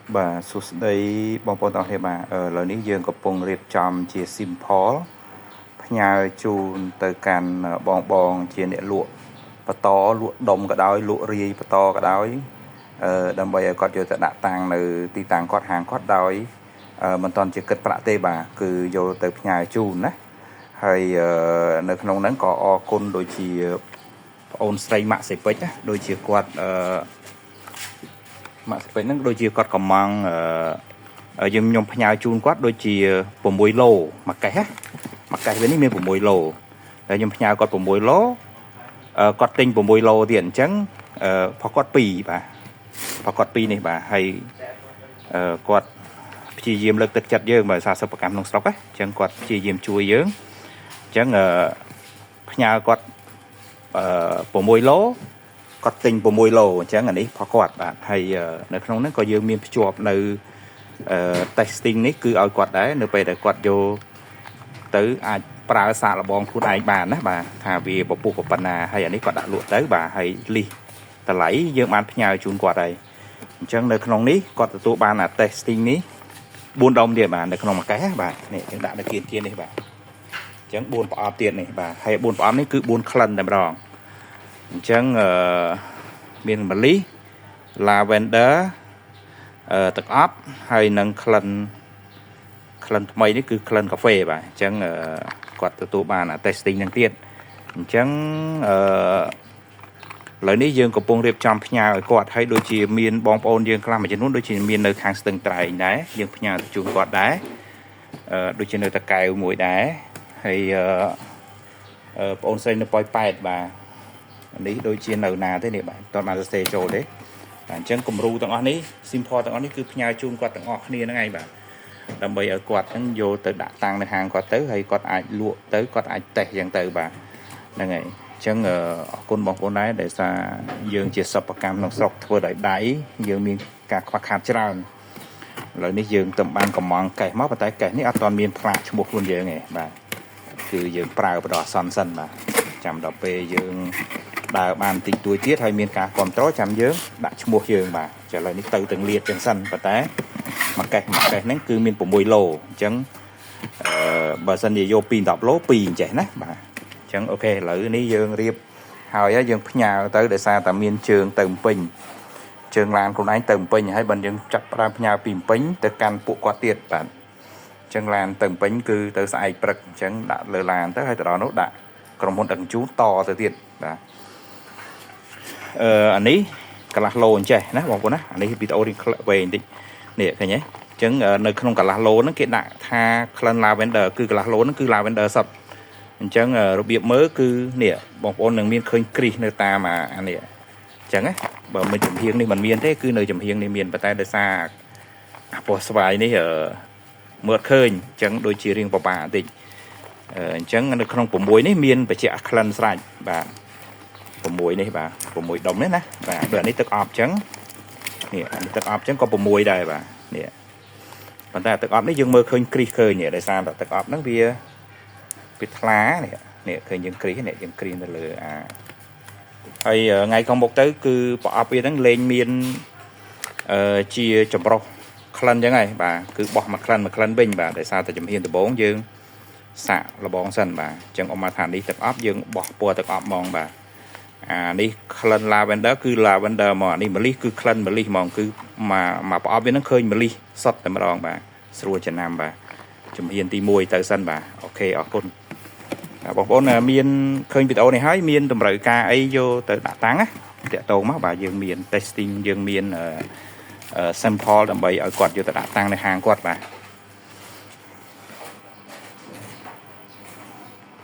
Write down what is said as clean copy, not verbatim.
Bà số đây bong bóng tao thì bà lời ní dương có bông riệp chòm chia simple nhà chun tới càn bong bong chia nệ lụa và to lụa đồng cả đói lụa ri và to cả đói đâm bây giờ có vô tại đạ tàng nơi tì tàng quạt hàng quạt đói mình toàn chỉ cất bạ tê bà cứ vô tới nhà chun á hay nơiក្នុងហ្នឹងក៏អរគុណដូចជាបងអូនស្រីម៉ាក់សេពេចណាដូចជាគាត់ម៉ាក់សេពេចហ្នឹងដូចជាគាត់កំងយើងខ្ញុំផ្ញើជូនគាត់ដូចជា6 ឡូមួយកេះមួយកេះវិញនេះមាន6 ឡូហើយខ្ញុំផ្ញើគាត់6 ឡូគាត់ទិញ6 ឡូទៀតអញ្ចឹងផុសគាត់2បាទផុសគាត់2នេះបាទហើយគាត់ព្យាយាមលើកទឹកចិត្តយើងបើសារសិប្បកម្មក្នុងស្រុកហ្នឹងអញ្ចឹងគាត់ព្យាយាមជួយយើងអញ្ចឹងផ្ញើគាត់6 ឡូគាត់ទិញ6 ឡូអញ្ចឹងអានេះផុសគាត់បាទហើយនៅក្នុងហ្នឹងក៏យើងមានភ្ជាប់នៅtesting នេះគឺឲ្យគាត់ដែរនៅពេលដែលគាត់យកទៅអាចប្រើសាកល្បងខ្លួនឯងបានណាបាទថាវាពពុះប៉ុណ្ណាហើយអានេះគាត់ដាក់លក់ទៅបាទហើយលីសតម្លៃយើងបានផ្ញើជូនគាត់ហើយអញ្ចឹងនៅក្នុងនេះគាត់ទទួលបានអា testing នេះ4 ដុំទៀតបាទនៅក្នុងមួយកេះបាទនេះយើងដាក់នៅគៀននេះបាទអញ្ចឹង4ប្រអប់ទៀតនេះបាទហើយ4ប្រអប់នេះគឺ4ក្លិនតែម្ដងអញ្ចឹងមានម្លិស lavender ទឹកអប់ហើយនឹងក្លិនថ្មីនេះគឺក្លិនកាហ្វេបាទអញ្ចឹងគាត់ទទួលបាន testing នឹងទៀតអញ្ចឹងឥឡូវនេះយើងកំពុងរៀបចំផ្ញើឲ្យគាត់ហើយដូចជាមានបងប្អូនយើងខ្លះមួយចំនួនដូចជាមាននៅខាងស្ទឹងត្រែងដែរយើងផ្ញើទៅជូនគាត់ដែរដូចជានៅតកែវមួយដែរហើយបងអូនស្រីនៅប៉ោយប៉ែតបាទនេះដូចជានៅណាទេនេះបាទតើបានសរសេរចូលទេអញ្ចឹងគំរូទាំងអស់នេះ simple ទាំងអស់នេះគឺផ្ញើជូនគាត់ទាំងអស់គ្នាហ្នឹងឯងបាទដើម្បីឲ្យគាត់ហ្នឹងយកទៅដាក់តាំងនៅហាងគាត់ទៅហើយគាត់អាចលក់ទៅគាត់អាចតេស្តយ៉ាងទៅបាទហ្នឹងហើយអញ្ចឹងអរគុណបងប្អូនដែរដែលថាយើងជាសិប្បកម្មក្នុងស្រុកធ្វើដោយដៃយើងមានការខ្វះខាតច្រើនឥឡូវនេះយើងទៅបានកំងកេះមកប៉ុន្តែកេះនេះអត់ទាន់មានផ្លាកឈ្មោះខ្លួនយើងទេបាទគឺយើងប្រើបដិសន្នសិនបាទចាំដល់ពេលយើងដើរបានតិចតួចទៀតហើយមានការគ្រប់គ្រងចាំយើងដាក់ឈ្មោះយើងបាទចាឥឡូវនេះទៅទាំងលាតចឹងសិនប៉ុន្តែមួយកេះហ្នឹងគឺមាន6 ឡូអញ្ចឹងបើសិនជាយកពី10 ឡូ2អញ្ចេះណាបាទអញ្ចឹងអូខេឥឡូវនេះយើងរៀបហើយយើងផ្ញើទៅដោយសារតែមានជើងទៅពេញជើងឡានខ្លួនឯងទៅពេញហើយបើយើងចាប់ផ្ដើមផ្ញើពីពេញទៅកាន់ពួកគាត់ទៀតបាទអញ្ចឹងឡានទៅពេញគឺទៅស្អែកព្រឹកអញ្ចឹងដាក់លើឡានទៅហើយទៅដល់នោះដាក់ក្រុមហ៊ុនដឹកជញ្ជូនតទៅទៀតបាទអានេះកន្លះឡូអញ្ចេះណាបងប្អូនណាអានេះវីដេអូរៀងវែងបន្តិចនេះឃើញទេអញ្ចឹងនៅក្នុងកន្លះឡូហ្នឹងគេដាក់ថាក្លិន lavender គឺកន្លះឡូហ្នឹងគឺ lavender សុទ្ធអញ្ចឹងរបៀបមើលគឺនេះបងប្អូននឹងមានឃើញគ្រីសនៅតាមអានេះអញ្ចឹងណាបើមិនចំហៀងនេះមិនមានទេគឺនៅចំហៀងនេះមានប៉ុន្តែដោយសារអាពណ៌ស្វាយនេះមើលឃើញអញ្ចឹងដូចជារៀងពិបាកបន្តិចអញ្ចឹងនៅក្នុង6នេះមានបច្ចៈក្លិនស្រេចបាទ6នេះបាទ6 ដុំនេះណាបាទដូចអានេះទឹកអប់អញ្ចឹងនេះអានេះទឹកអប់អញ្ចឹងក៏6ដែរបាទនេះប៉ុន្តែទឹកអប់នេះយើងមើលឃើញគ្រីសឃើញដោយសារតែទឹកអប់ហ្នឹងវាថ្លានេះឃើញយើងគ្រីសនេះយើងគ្រីសទៅលើហើយថ្ងៃខាងមុខទៅគឺប្រអប់វាហ្នឹងលេងមានជាចម្រុះក្លិនអញ្ចឹងហើយបាទគឺបោះមួយក្លិនវិញបាទដោយសារតែចំហៀនដំបងយើងសាកលបងសិនបាទអញ្ចឹងអមថានេះទឹកអប់យើងបោះពណ៌ទឹកអប់ហ្មងបាទអានេះក្លិន lavender គឺ lavender មកអានេះម្លិសគឺក្លិនម្លិសហ្មងគឺមកប្រអប់វានឹងឃើញម្លិសសុទ្ធតែម្ដងបាទស្រួលចំណាំបាទជំហានទី1ទៅសិនបាទអូខេអរគុណបងប្អូនមានឃើញវីដេអូនេះហើយមានតម្រូវការអីយកទៅដាក់តាំងណាតាក់ទងមកបាទយើងមាន testing យើងមាន sample ដើម្បីឲ្យគាត់យកទៅដាក់តាំងនៅហាងគាត់បាទ